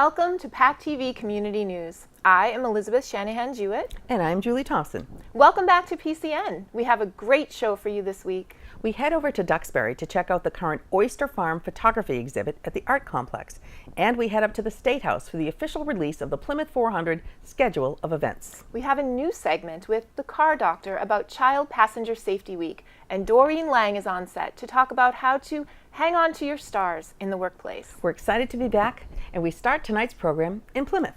Welcome to PACTV Community News. I am Elizabeth Shanahan-Jewett. And I'm Julie Thompson. Welcome back to PCN. We have a great show for you this week. We head over to Duxbury to check out the current Oyster Farm Photography exhibit at the Art Complex. And we head up to the State House for the official release of the Plymouth 400 schedule of events. We have a new segment with the Car Doctor about Child Passenger Safety Week. And Doreen Lang is on set to talk about how to hang on to your stars in the workplace. We're excited to be back, and we start tonight's program in Plymouth.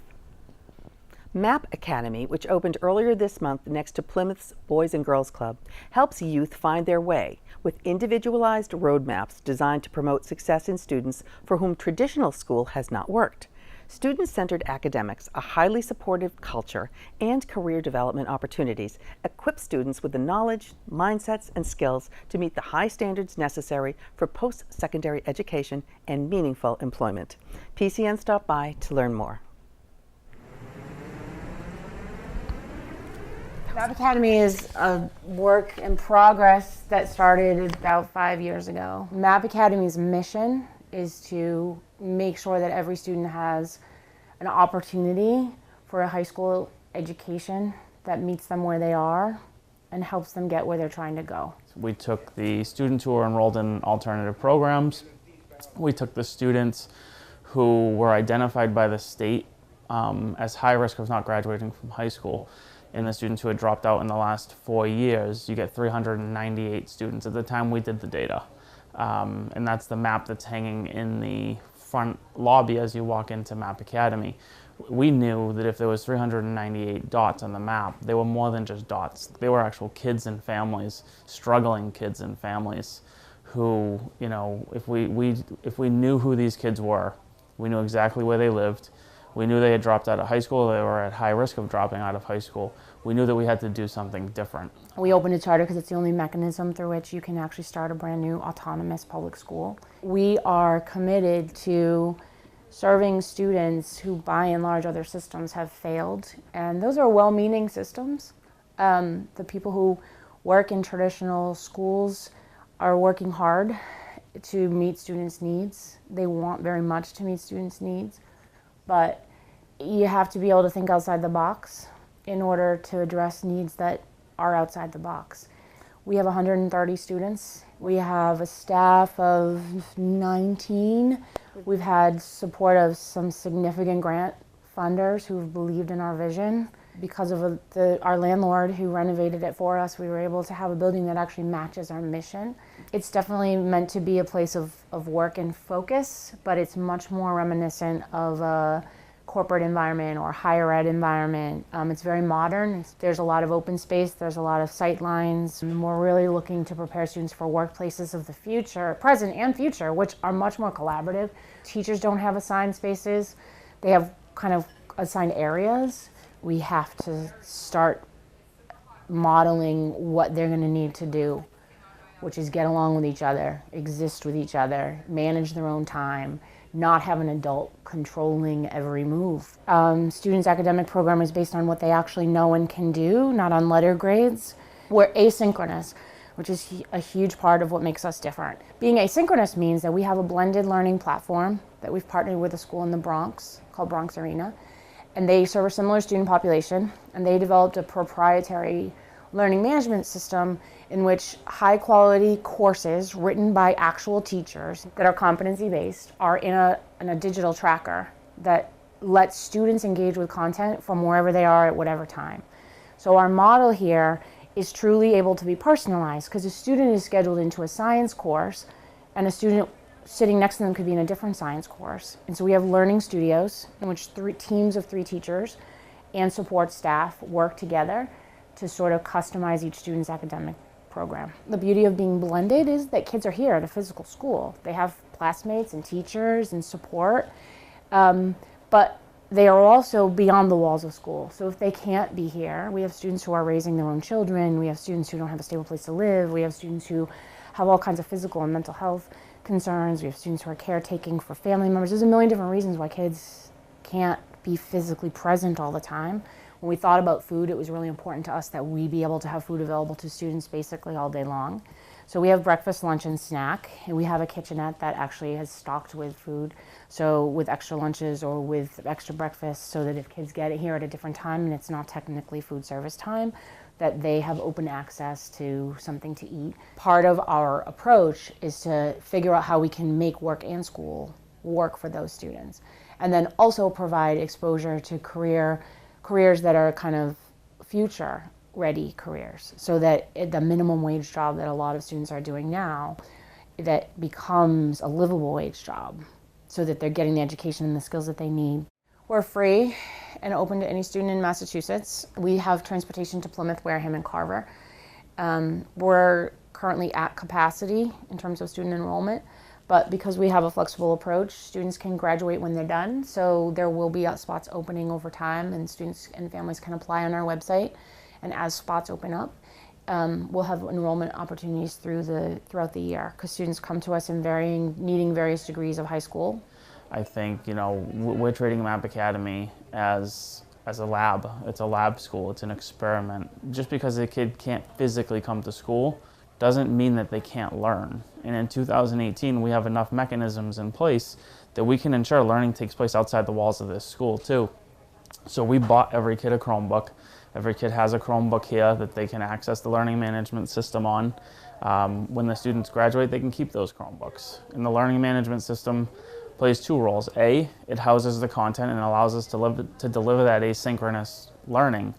MAP Academy, which opened earlier this month next to Plymouth's Boys and Girls Club, helps youth find their way with individualized roadmaps designed to promote success in students for whom traditional school has not worked. Student-centered academics, a highly supportive culture, and career development opportunities equip students with the knowledge, mindsets, and skills to meet the high standards necessary for post-secondary education and meaningful employment. PCN stopped by to learn more. MAP Academy is a work in progress that started about 5 years ago. MAP Academy's mission is to make sure that every student has an opportunity for a high school education that meets them where they are and helps them get where they're trying to go. We took the students who were enrolled in alternative programs. We took the students who were identified by the state as high risk of not graduating from high school, and the students who had dropped out in the last 4 years. You get 398 students at the time we did the data. And that's the map that's hanging in the front lobby as you walk into MAP Academy. We knew that if there was 398 dots on the map, they were more than just dots. They were actual kids and families, struggling kids and families who, you know, if we knew who these kids were, we knew exactly where they lived. We knew they had dropped out of high school, they were at high risk of dropping out of high school. We knew that we had to do something different. We opened a charter because it's the only mechanism through which you can actually start a brand new autonomous public school. We are committed to serving students who by and large other systems have failed, and those are well-meaning systems. The people who work in traditional schools are working hard to meet students' needs. They want very much to meet students' needs. But you have to be able to think outside the box in order to address needs that are outside the box. We have 130 students. We have a staff of 19. We've had support of some significant grant funders who've believed in our vision. Because of our landlord who renovated it for us, we were able to have a building that actually matches our mission. It's definitely meant to be a place of work and focus, but it's much more reminiscent of a corporate environment or higher ed environment. It's very modern. There's a lot of open space. There's a lot of sight lines. We're really looking to prepare students for workplaces of the future, present and future, which are much more collaborative. Teachers don't have assigned spaces. They have kind of assigned areas. We have to start modeling what they're going to need to do, which is get along with each other, exist with each other, manage their own time, not have an adult controlling every move. Students' academic program is based on what they actually know and can do, not on letter grades. We're asynchronous, which is a huge part of what makes us different. Being asynchronous means that we have a blended learning platform that we've partnered with a school in the Bronx called Bronx Arena. And they serve a similar student population, and they developed a proprietary learning management system in which high quality courses written by actual teachers that are competency based are in a digital tracker that lets students engage with content from wherever they are at whatever time. So our model here is truly able to be personalized because a student is scheduled into a science course and a student sitting next to them could be in a different science course. And so we have learning studios in which teams of 3 teachers and support staff work together to sort of customize each student's academic program. The beauty of being blended is that kids are here at a physical school. They have classmates and teachers and support, but they are also beyond the walls of school. So if they can't be here, we have students who are raising their own children, we have students who don't have a stable place to live, we have students who have all kinds of physical and mental health concerns, we have students who are caretaking for family members. There's a million different reasons why kids can't be physically present all the time. When we thought about food, it was really important to us that we be able to have food available to students basically all day long. So we have breakfast, lunch, and snack, and we have a kitchenette that actually is stocked with food. So with extra lunches or with extra breakfast, so that if kids get it here at a different time and it's not technically food service time, that they have open access to something to eat. Part of our approach is to figure out how we can make work and school work for those students. And then also provide exposure to careers that are kind of future ready careers, so that the minimum wage job that a lot of students are doing now, that becomes a livable wage job, so that they're getting the education and the skills that they need. We're free and open to any student in Massachusetts. We have transportation to Plymouth, Wareham, and Carver. We're currently at capacity in terms of student enrollment, but because we have a flexible approach, students can graduate when they're done, so there will be spots opening over time, and students and families can apply on our website. And as spots open up, we'll have enrollment opportunities throughout the year, because students come to us in needing various degrees of high school. I think, we're treating Map Academy as a lab. It's a lab school. It's an experiment. Just because a kid can't physically come to school doesn't mean that they can't learn. And in 2018, we have enough mechanisms in place that we can ensure learning takes place outside the walls of this school too. So we bought every kid a Chromebook. Every kid has a Chromebook here that they can access the learning management system on. When the students graduate, they can keep those Chromebooks. And the learning management system plays two roles. A, it houses the content and allows us to deliver that asynchronous learning,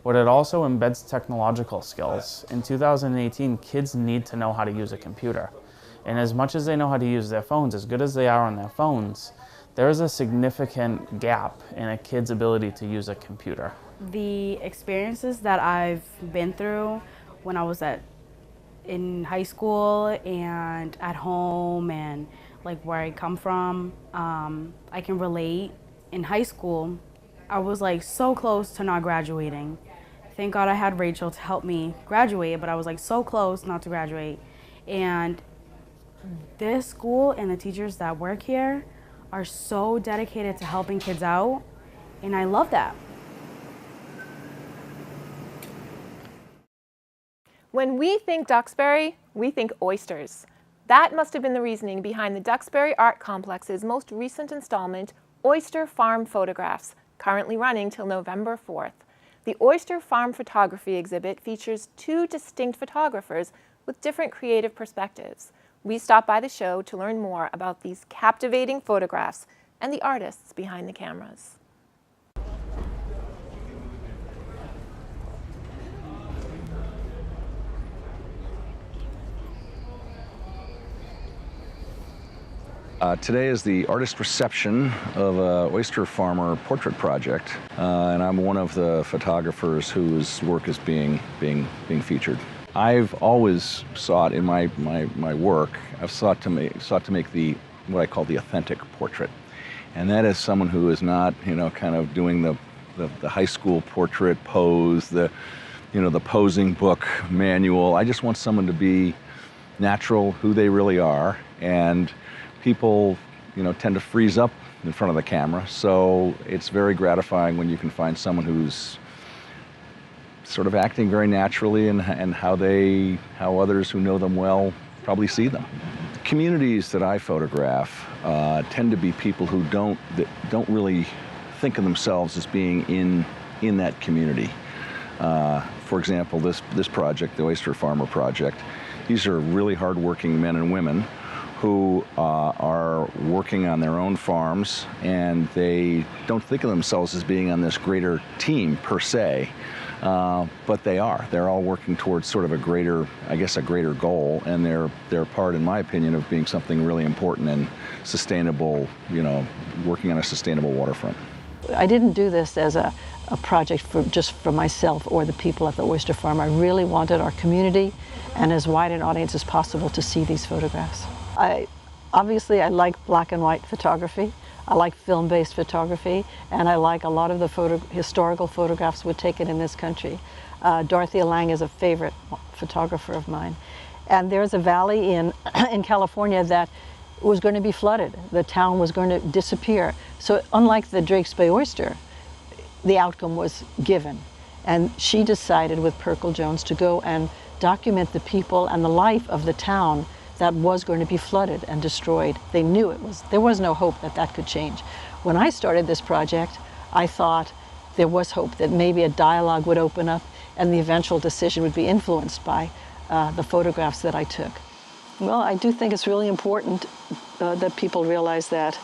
but it also embeds technological skills. In 2018, kids need to know how to use a computer. And as much as they know how to use their phones, as good as they are on their phones, there is a significant gap in a kid's ability to use a computer. The experiences that I've been through when I was in high school and at home and like where I come from, I can relate. In high school, I was like so close to not graduating. Thank God I had Rachel to help me graduate, but I was like so close not to graduate. And this school and the teachers that work here are so dedicated to helping kids out, and I love that. When we think Duxbury, we think oysters. That must have been the reasoning behind the Duxbury Art Complex's most recent installment, Oyster Farm Photographs, currently running till November 4th. The Oyster Farm Photography exhibit features two distinct photographers with different creative perspectives. We stopped by the show to learn more about these captivating photographs and the artists behind the cameras. Today is the artist reception of an oyster farmer portrait project, and I'm one of the photographers whose work is being featured. I've always sought in my work, I've sought to make what I call the authentic portrait, and that is someone who is not kind of doing the high school portrait pose, the posing book manual. I just want someone to be natural, who they really are, and people, tend to freeze up in front of the camera, so it's very gratifying when you can find someone who's sort of acting very naturally and how others who know them well probably see them. The communities that I photograph tend to be people who don't really think of themselves as being in that community. For example, this project, the Oyster Farmer Project, these are really hardworking men and women who are working on their own farms, and they don't think of themselves as being on this greater team per se, but they are. They're all working towards sort of a greater goal, and they're part, in my opinion, of being something really important and sustainable, working on a sustainable waterfront. I didn't do this as a project just for myself or the people at the Oyster Farm. I really wanted our community and as wide an audience as possible to see these photographs. Obviously I like black and white photography. I like film-based photography, and I like a lot of the historical photographs we're taken in this country. Dorothea Lange is a favorite photographer of mine. And there's a valley in California that was going to be flooded. The town was going to disappear. So unlike the Drake's Bay oyster, the outcome was given. And she decided with Perkle Jones to go and document the people and the life of the town that was going to be flooded and destroyed. They knew there was no hope that that could change. When I started this project, I thought there was hope that maybe a dialogue would open up and the eventual decision would be influenced by the photographs that I took. Well, I do think it's really important that people realize that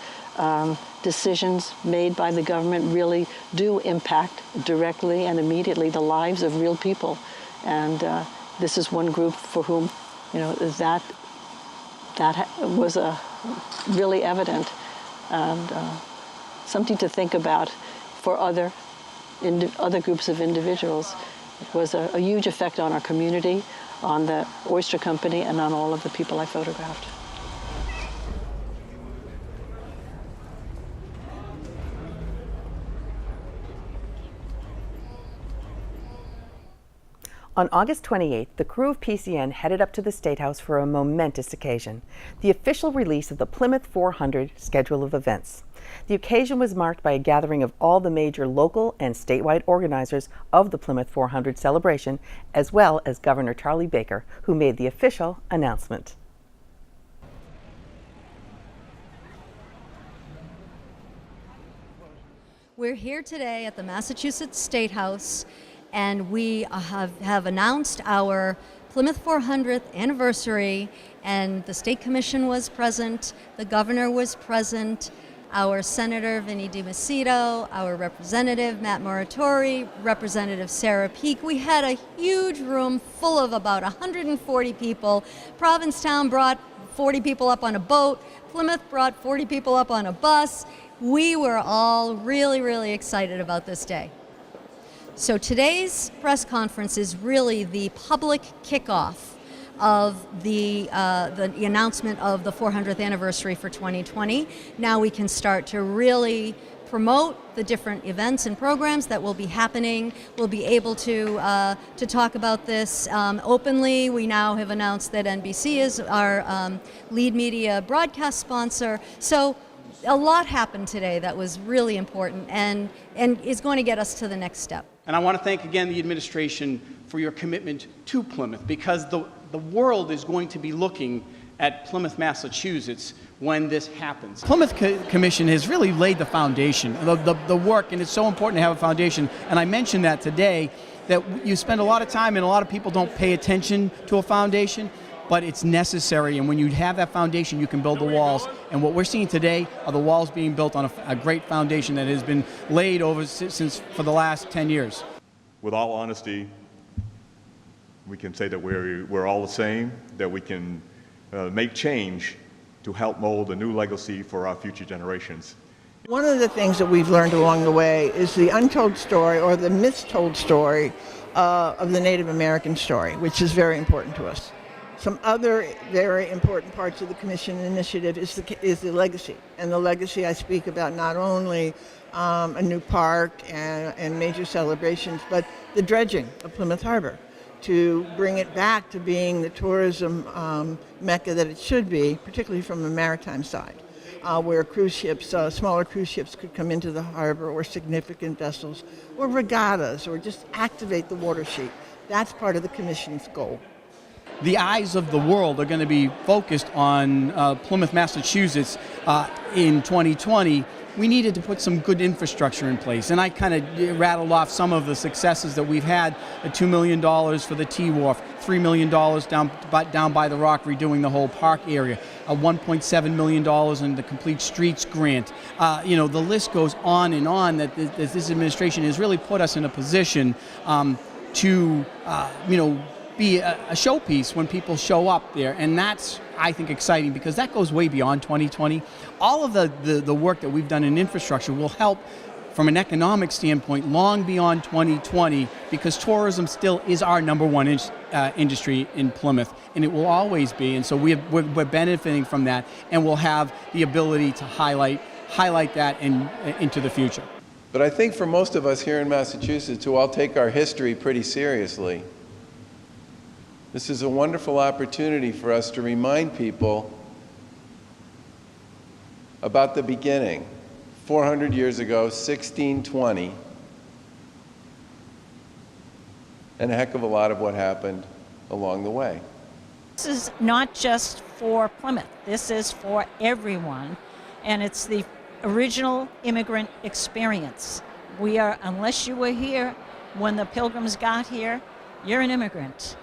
decisions made by the government really do impact directly and immediately the lives of real people. And this is one group for whom, that was really evident, and something to think about for other groups of individuals. It was a huge effect on our community, on the Oyster Company, and on all of the people I photographed. On August 28th, the crew of PCN headed up to the State House for a momentous occasion, the official release of the Plymouth 400 schedule of events. The occasion was marked by a gathering of all the major local and statewide organizers of the Plymouth 400 celebration, as well as Governor Charlie Baker, who made the official announcement. We're here today at the Massachusetts State House, and we have announced our Plymouth 400th anniversary, and the State Commission was present, the Governor was present, our Senator Vinnie DiMacedo, our Representative Matt Muratori, Representative Sarah Peake. We had a huge room full of about 140 people. Provincetown brought 40 people up on a boat. Plymouth brought 40 people up on a bus. We were all really, really excited about this day. So today's press conference is really the public kickoff of the announcement of the 400th anniversary for 2020. Now we can start to really promote the different events and programs that will be happening. We'll be able to talk about this openly. We now have announced that NBC is our lead media broadcast sponsor. So a lot happened today that was really important and is going to get us to the next step. And I want to thank again the administration for your commitment to Plymouth, because the world is going to be looking at Plymouth, Massachusetts when this happens. Plymouth Commission has really laid the foundation, the work, and it's so important to have a foundation. And I mentioned that today, that you spend a lot of time and a lot of people don't pay attention to a foundation, but it's necessary. And when you have that foundation, you can build the walls. And what we're seeing today are the walls being built on a great foundation that has been laid for the last 10 years. With all honesty, we can say that we're all the same, that we can make change to help mold a new legacy for our future generations. One of the things that we've learned along the way is the untold story, or the mistold story, of the Native American story, which is very important to us. Some other very important parts of the Commission initiative is the legacy. And the legacy I speak about not only a new park and major celebrations, but the dredging of Plymouth Harbor, to bring it back to being the tourism mecca that it should be, particularly from the maritime side, where cruise ships, smaller cruise ships could come into the harbor, or significant vessels, or regattas, or just activate the water sheet. That's part of the Commission's goal. The eyes of the world are going to be focused on Plymouth, Massachusetts in 2020. We needed to put some good infrastructure in place. And I kind of rattled off some of the successes that we've had. $2 million for the T-Wharf, $3 million down by the Rock, redoing the whole park area, $1.7 million in the Complete Streets grant. The list goes on and on, that this administration has really put us in a position to be a showpiece when people show up there. And that's, I think, exciting, because that goes way beyond 2020. All of the work that we've done in infrastructure will help from an economic standpoint long beyond 2020, because tourism still is our number one industry in Plymouth, and it will always be. And so we're benefiting from that, and we'll have the ability to highlight that into the future. But I think for most of us here in Massachusetts, who all take our history pretty seriously, this is a wonderful opportunity for us to remind people about the beginning. 400 years ago, 1620, and a heck of a lot of what happened along the way. This is not just for Plymouth. This is for everyone, and it's the original immigrant experience. Unless you were here when the Pilgrims got here, you're an immigrant.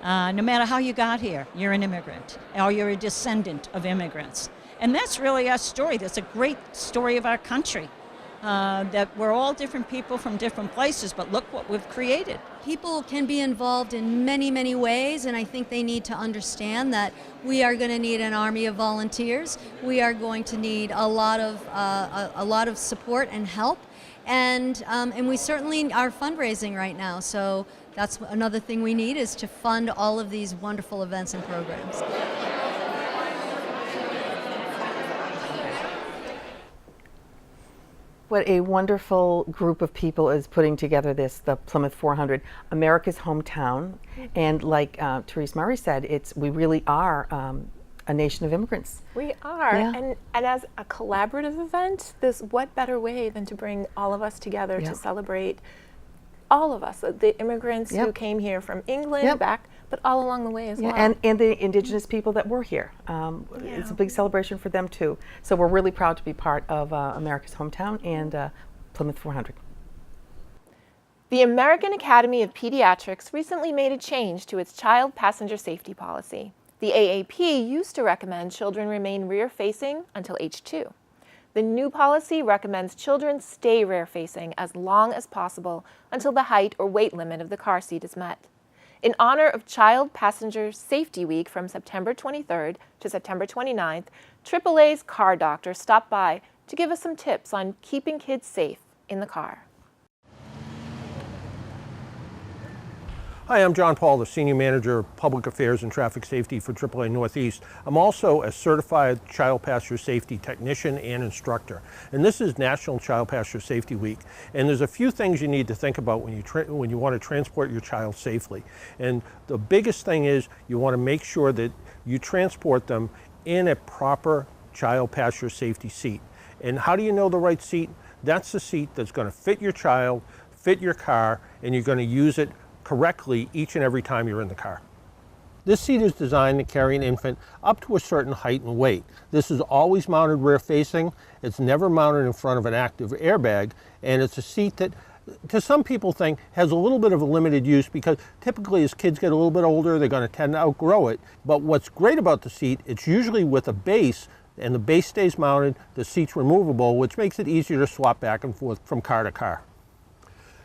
No matter how you got here, you're an immigrant, or you're a descendant of immigrants. And that's really our story. That's a great story of our country. That we're all different people from different places, but look what we've created. People can be involved in many, many ways, and I think they need to understand that we are going to need an army of volunteers. We are going to need a lot of support and help, and we certainly are fundraising right now. So that's another thing we need, is to fund all of these wonderful events and programs. What a wonderful group of people is putting together the Plymouth 400, America's hometown. And like Therese Murray said, we really are a nation of immigrants. We are, Yeah. and as a collaborative event, what better way than to bring all of us together to celebrate all of us, the immigrants who came here from England back, but all along the way as well. And the indigenous people that were here. It's a big celebration for them too. So we're really proud to be part of America's hometown and Plymouth 400. The American Academy of Pediatrics recently made a change to its child passenger safety policy. The AAP used to recommend children remain rear-facing until age 2. The new policy recommends children stay rear-facing as long as possible until the height or weight limit of the car seat is met. In honor of Child Passenger Safety Week from September 23rd to September 29th, AAA's car doctor stopped by to give us some tips on keeping kids safe in the car. Hi, I'm John Paul, the Senior Manager of Public Affairs and Traffic Safety for AAA Northeast. I'm also a certified Child Passenger Safety Technician and Instructor. And this is National Child Passenger Safety Week. And there's a few things you need to think about when you want to transport your child safely. And the biggest thing is you want to make sure that you transport them in a proper child passenger safety seat. And how do you know the right seat? That's the seat that's going to fit your child, fit your car, and you're going to use it correctly each and every time you're in the car. This seat is designed to carry an infant up to a certain height and weight. This is always mounted rear facing. It's never mounted in front of an active airbag, and it's a seat that to some people think has a little bit of a limited use because typically as kids get a little bit older, they're going to tend to outgrow it. But what's great about the seat, it's usually with a base, and the base stays mounted, the seat's removable, which makes it easier to swap back and forth from car to car.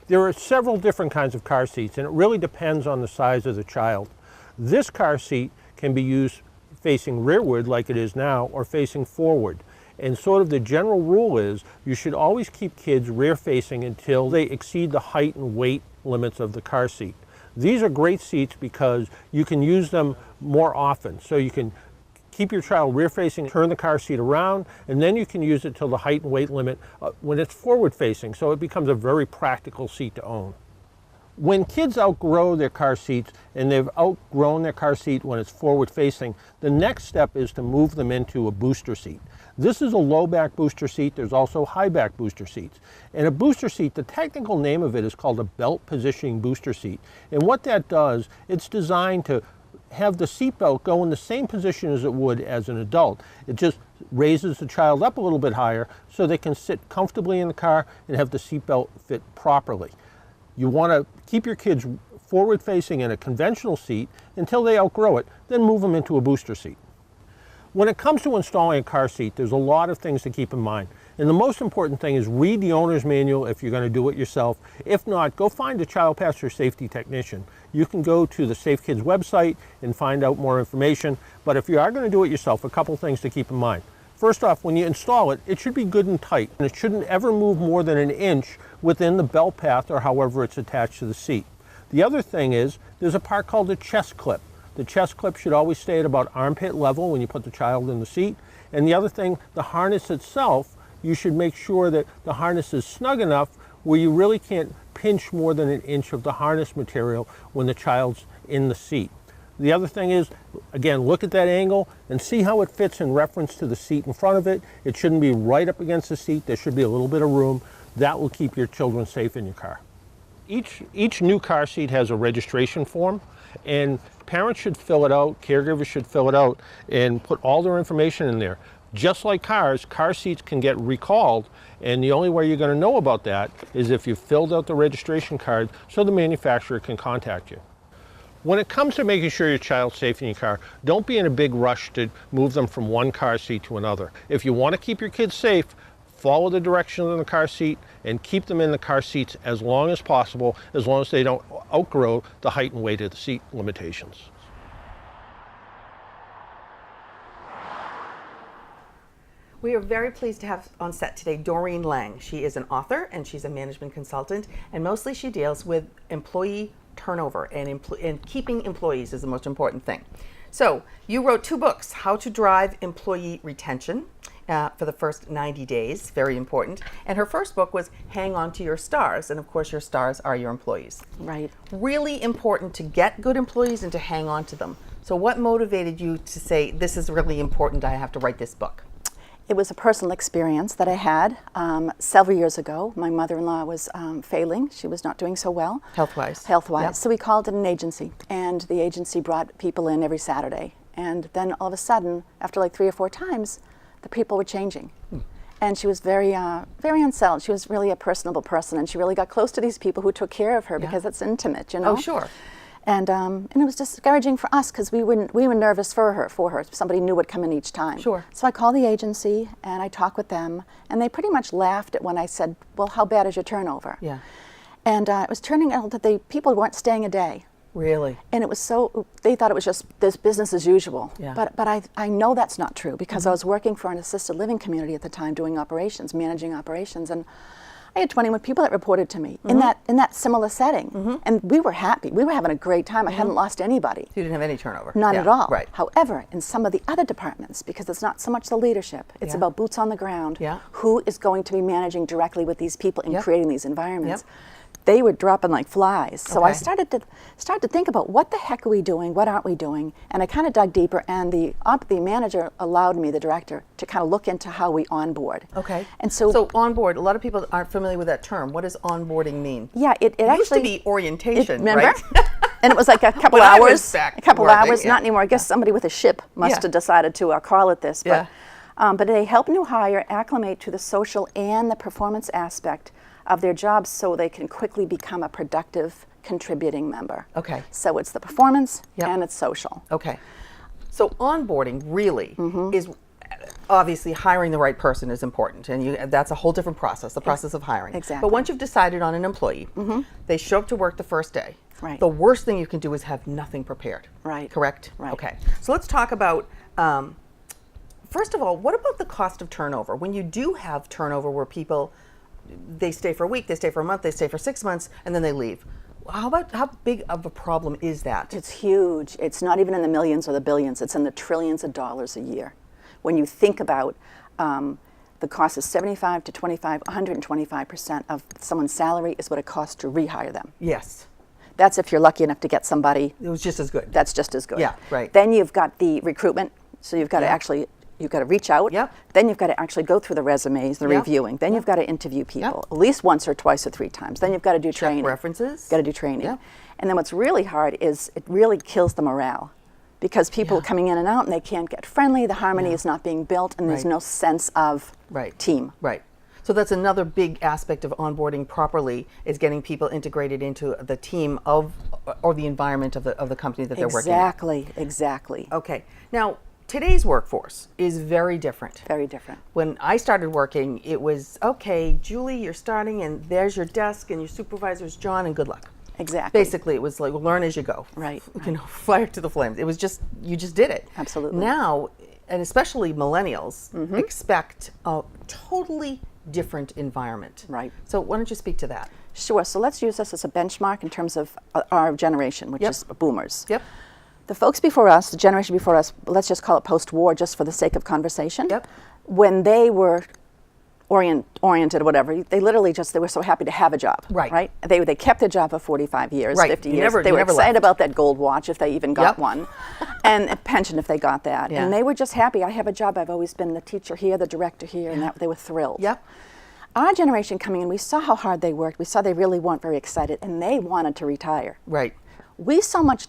There are several different kinds of car seats, and it really depends on the size of the child. This car seat can be used facing rearward like it is now, or facing forward. And sort of the general rule is you should always keep kids rear facing until they exceed the height and weight limits of the car seat. These are great seats because you can use them more often. So you can keep your child rear facing, turn the car seat around, and then you can use it till the height and weight limit when it's forward facing, so it becomes a very practical seat to own. When kids outgrow their car seats, and they've outgrown their car seat when it's forward facing, the next step is to move them into a booster seat. This is a low back booster seat. There's also high back booster seats. And a booster seat, the technical name of it is called a belt positioning booster seat. And what that does, it's designed to have the seatbelt go in the same position as it would as an adult. It just raises the child up a little bit higher so they can sit comfortably in the car and have the seatbelt fit properly. You want to keep your kids forward facing in a conventional seat until they outgrow it, then move them into a booster seat. When it comes to installing a car seat, there's a lot of things to keep in mind. And the most important thing is read the owner's manual if you're going to do it yourself. If not, go find a child passenger safety technician. You can go to the Safe Kids website and find out more information. But if you are going to do it yourself, a couple things to keep in mind. First off, when you install it, it should be good and tight. And it shouldn't ever move more than an inch within the belt path or however it's attached to the seat. The other thing is there's a part called a chest clip. The chest clip should always stay at about armpit level when you put the child in the seat. And the other thing, the harness itself, you should make sure that the harness is snug enough where you really can't pinch more than an inch of the harness material when the child's in the seat. The other thing is, again, look at that angle and see how it fits in reference to the seat in front of it. It shouldn't be right up against the seat. There should be a little bit of room. That will keep your children safe in your car. Each new car seat has a registration form, and parents should fill it out, caregivers should fill it out, and put all their information in there. Just like cars, car seats can get recalled, and the only way you're going to know about that is if you filled out the registration card so the manufacturer can contact you. When it comes to making sure your child's safe in your car, don't be in a big rush to move them from one car seat to another. If you want to keep your kids safe, follow the directions of the car seat and keep them in the car seats as long as possible, as long as they don't outgrow the height and weight of the seat limitations. We are very pleased to have on set today Doreen Lang. She is an author and she's a management consultant, and mostly she deals with employee turnover and keeping employees is the most important thing. So you wrote 2 books, How to Drive Employee Retention for the first 90 days, very important. And her first book was Hang On to Your Stars, and of course your stars are your employees. Right. Really important to get good employees and to hang on to them. So what motivated you to say, this is really important, I have to write this book? It was a personal experience that I had several years ago. My mother-in-law was failing. She was not doing so well. Health-wise. Health-wise. Yep. So we called it an agency, and the agency brought people in every Saturday. And then all of a sudden, after like 3 or 4 times, the people were changing. And she was very unsettled. She was really a personable person, and she really got close to these people who took care of her because it's intimate, you know? Oh, sure. And it was discouraging for us because we were nervous for her. Somebody new would come in each time. Sure. So I called the agency and I talked with them, and they pretty much laughed at when I said, "Well, how bad is your turnover?" Yeah. And it was turning out that the people weren't staying a day. Really? And it was so, they thought it was just this business as usual. Yeah. But I know that's not true because I was working for an assisted living community at the time doing operations, managing operations, and I had 21 people that reported to me in that similar setting, and we were happy. We were having a great time. I hadn't lost anybody. You didn't have any turnover? Not at all. Right. However, in some of the other departments, because it's not so much the leadership, it's about boots on the ground, who is going to be managing directly with these people and creating these environments. They were dropping like flies. So I started to think about what the heck are we doing, what aren't we doing, and I kind of dug deeper, and the manager allowed me, the director, to kind of look into how we onboard. Okay. And so onboard, a lot of people aren't familiar with that term. What does onboarding mean? Yeah, it used actually to be orientation, remember? right? And it was like a couple When I was hours. back A couple working, hours, not anymore. I guess somebody with a ship must have decided to call it this. But, but they help new hire acclimate to the social and the performance aspect of their jobs so they can quickly become a productive contributing member. Okay. So it's the performance and it's social. Okay. So onboarding really is, obviously hiring the right person is important, and that's a whole different process, the process of hiring. Exactly. But once you've decided on an employee, they show up to work the first day. Right. The worst thing you can do is have nothing prepared. Right. Correct? Right. Okay. So let's talk about, first of all, what about the cost of turnover? When you do have turnover where people, they stay for a week, they stay for a month, they stay for 6 months, and then they leave. How big of a problem is that? It's huge. It's not even in the millions or the billions. It's in the trillions of dollars a year. When you think about the cost is 75 to 25, 125% of someone's salary is what it costs to rehire them. Yes. That's if you're lucky enough to get somebody. It was just as good. That's just as good. Yeah, right. Then you've got the recruitment. So you've got to actually, you've got to reach out. Yep. Then you've got to actually go through the resumes, the reviewing. Then you've got to interview people at least once or twice or 3 times. Then you've got to do training. References. Got to do training. And then what's really hard is it really kills the morale because people are coming in and out and they can't get friendly. The harmony is not being built, and there's no sense of team. Right. So that's another big aspect of onboarding properly is getting people integrated into the team of or the environment of the company that they're working in. Exactly. Exactly. Okay. Now, today's workforce is very different. Very different. When I started working, it was, okay, Julie, you're starting, and there's your desk, and your supervisor's John, and good luck. Exactly. Basically, it was like, learn as you go. Right. You know, fire to the flames. It was just, you just did it. Absolutely. Now, and especially millennials, expect a totally different environment. Right. So why don't you speak to that? Sure. So let's use this as a benchmark in terms of our generation, which is boomers. Yep. The folks before us, the generation before us, let's just call it post-war just for the sake of conversation. Yep. When they were oriented or whatever, they literally just, they were so happy to have a job. Right. Right? They kept their job for 45 years, Right. 50 You years. never- they you were never excited left. about that gold watch if they even got one, and a pension if they got that. Yeah. And they were just happy. I have a job. I've always been the teacher here, the director here, and they were thrilled. Yep. our generation coming in, we saw how hard they worked. We saw they really weren't very excited, and they wanted to retire. Right. We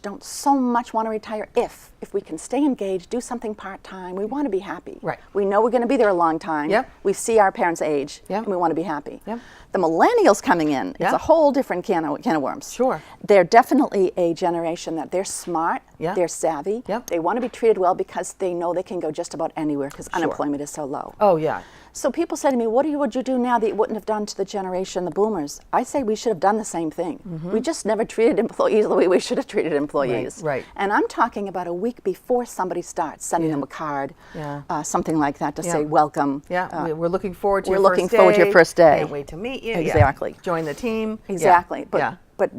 don't so much want to retire if we can stay engaged, do something part-time. We want to be happy. Right. We know we're going to be there a long time. Yep. We see our parents age, Yep. and we want to be happy. Yep. The millennials coming in, Yeah. it's a whole different can of worms. Sure. They're definitely a generation that they're smart, Yeah. they're savvy, Yep. they want to be treated well because they know they can go just about anywhere because unemployment is so low. Oh, yeah. So people say to me, would you do now that you wouldn't have done to the generation, the boomers? I say we should have done the same thing. We just never treated employees the way we should have treated employees. Right. And I'm talking about a week before somebody starts, sending them a card, something like that to say welcome. Yeah, we're looking forward to we're your looking first day. forward to your first day. Can't wait to meet you. Exactly. Yeah. Join the team. Exactly. Yeah. But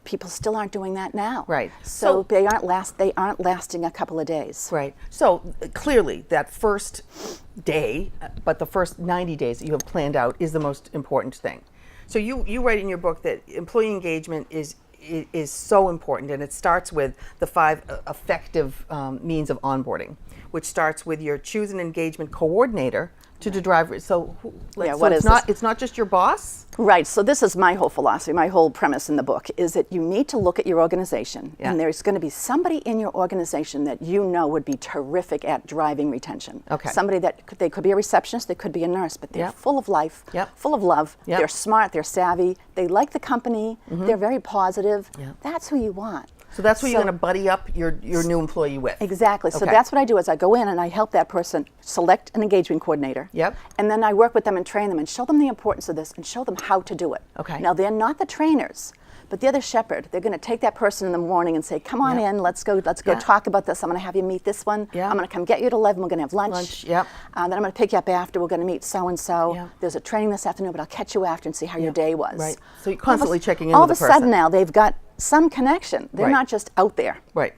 people still aren't doing that now. Right. So they aren't lasting a couple of days. Right. So clearly that first day, but the first 90 days that you have planned out is the most important thing. So you write in your book that employee engagement is so important, and it starts with the 5 effective means of onboarding, which starts with your choose an engagement coordinator to drive. So, it's not just your boss. Right. So this is my whole philosophy, my whole premise in the book is that you need to look at your organization, and there's going to be somebody in your organization that you know would be terrific at driving retention. Okay. Somebody they could be a receptionist, they could be a nurse, but they're full of life, full of love. They're smart, they're savvy, they like the company, they're very positive. That's who you want. So that's who you're going to buddy up your new employee with. Exactly. So that's what I do is I go in and I help that person select an engagement coordinator. Yep. And then I work with them and train them and show them the importance of this and show them how to do it. Okay. Now they're not the trainers, but they're the shepherd. They're going to take that person in the morning and say, "Come on in, let's go talk about this. I'm going to have you meet this one. I'm going to come get you at 11. We're going to have lunch. Yep. Then I'm going to pick you up after. We're going to meet so and so. There's a training this afternoon, but I'll catch you after and see how your day was." Right. So you're constantly checking in all with the of a sudden now they've got some connection. They're not just out there. Right.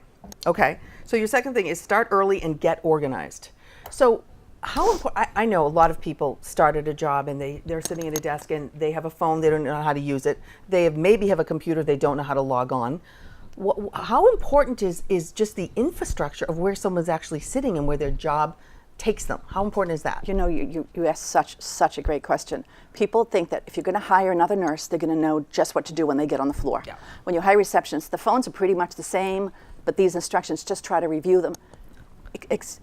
Okay. So your second thing is start early and get organized. So how important, I know a lot of people start at a job and they're sitting at a desk and they have a phone, they don't know how to use it. They maybe have a computer, they don't know how to log on. How important is just the infrastructure of where someone's actually sitting and where their job takes them? How important is that? You know, you asked such a great question. People think that if you're going to hire another nurse, they're going to know just what to do when they get on the floor. Yeah. When you hire receptionists, the phones are pretty much the same, but these instructions, just try to review them.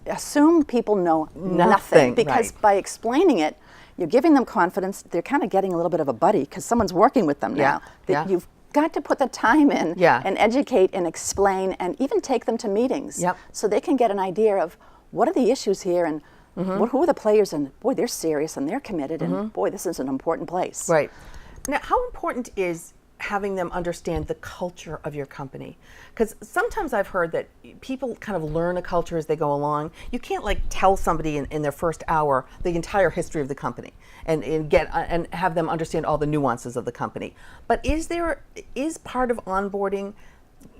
Assume people know nothing because by explaining it, you're giving them confidence. They're kind of getting a little bit of a buddy because someone's working with them now. You've got to put the time in and educate and explain and even take them to meetings so they can get an idea of what are the issues here and who are the players, and boy, they're serious and they're committed, and boy, this is an important place. Right. Now, how important is having them understand the culture of your company? Because sometimes I've heard that people kind of learn a culture as they go along. You can't tell somebody in their first hour the entire history of the company and have them understand all the nuances of the company. But is part of onboarding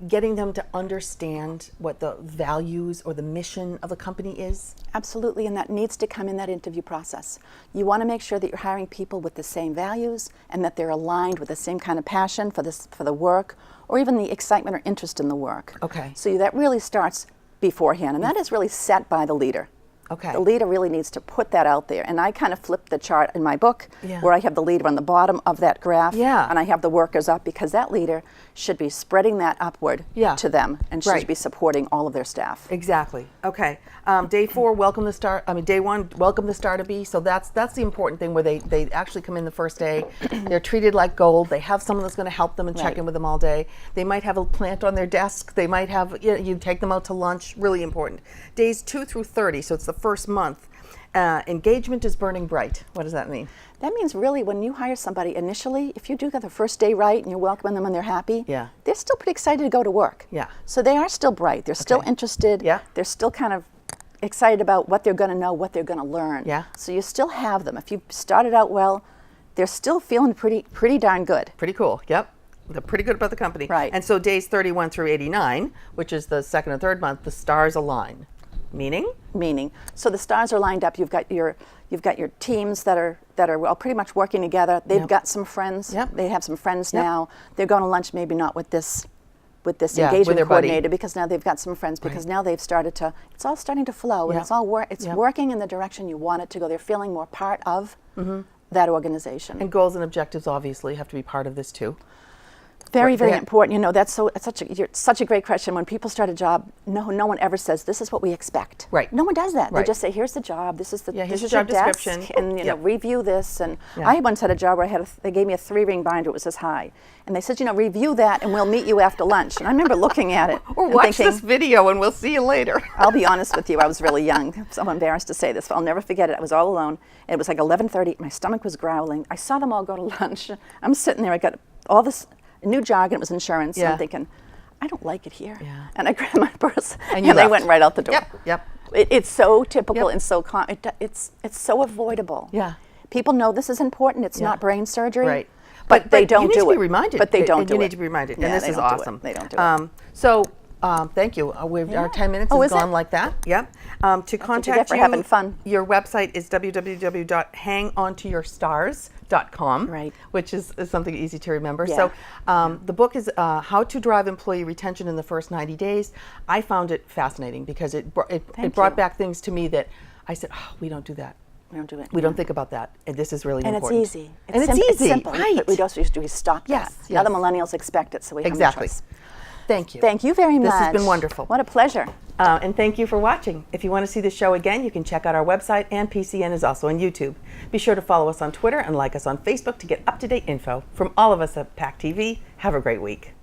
getting them to understand what the values or the mission of the company is? Absolutely, and that needs to come in that interview process. You want to make sure that you're hiring people with the same values and that they're aligned with the same kind of passion for the work or even the excitement or interest in the work. Okay. So that really starts beforehand, and that is really set by the leader. Okay. The leader really needs to put that out there. And I kind of flip the chart in my book where I have the leader on the bottom of that graph and I have the workers up, because that leader should be spreading that upward to them and should be supporting all of their staff. Exactly. Okay. Day 4, day 1, welcome the star to be. So that's the important thing, where they actually come in the first day. They're treated like gold. They have someone that's going to help them and check in with them all day. They might have a plant on their desk. They might have, you take them out to lunch. Really important. Days 2 through 30, so it's the first month. Engagement is burning bright. What does that mean? That means really when you hire somebody initially, if you do get the first day right and you're welcoming them and they're happy, they're still pretty excited to go to work. Yeah. So they are still bright. They're still interested. Yeah. They're still kind of excited about what they're going to know, what they're going to learn. Yeah. So you still have them. If you started out well, they're still feeling pretty darn good. Pretty cool. Yep. They're pretty good about the company. Right. And so days 31 through 89, which is the second and third month, the stars align. Meaning? So the stars are lined up. You've got your teams that are well, pretty much working together. They've got some friends. They have some friends now. They're going to lunch, maybe not with this engagement coordinator, because now they've got some friends, because now they've started to, it's all starting to flow, and it's working in the direction you want it to go. They're feeling more part of that organization. And goals and objectives obviously have to be part of this too. Very, very important. You know, it's such a great question. When people start a job, no one ever says, this is what we expect. Right. No one does that. Right. They just say, here's the job, this is the here's this the is your job description. desk, and you know, review this. And I once had a job where they gave me a 3-ring binder, it was this high. And they said, you know, review that and we'll meet you after lunch. And I remember looking at it. Or and watch thinking, this video and we'll see you later. I'll be honest with you, I was really young. I'm so embarrassed to say this, but I'll never forget it. I was all alone. It was like 11:30, my stomach was growling. I saw them all go to lunch. I'm sitting there, I got all this new jargon, it was insurance, and I'm thinking, I don't like it here. Yeah. And I grabbed my purse, and they they went right out the door. Yep. It's so typical and so it's so avoidable. Yeah. People know this is important. It's not brain surgery. Right. But they don't do it. You need to be reminded. But they don't do it. You need to be reminded. Yeah, and this they is don't do it. awesome. They don't do it. So, thank you. Our 10 minutes has gone like that. Yep. To contact you, having fun. Your website is www.hangontoyourstars.com, right? Which is something easy to remember. Yeah. So, the book is How to Drive Employee Retention in the First 90 Days. I found it fascinating because it brought back things to me that I said, oh, we don't do that. We don't do it. We don't think about that. And this is really important. And it's easy. It's easy. It's simple. Right. But we also used to stop that. Yes. Now the millennials expect it, so we have no choice. Thank you. Thank you very much. This has been wonderful. What a pleasure. And thank you for watching. If you want to see the show again, you can check out our website, and PCN is also on YouTube. Be sure to follow us on Twitter and like us on Facebook to get up-to-date info. From all of us at PACTV, have a great week.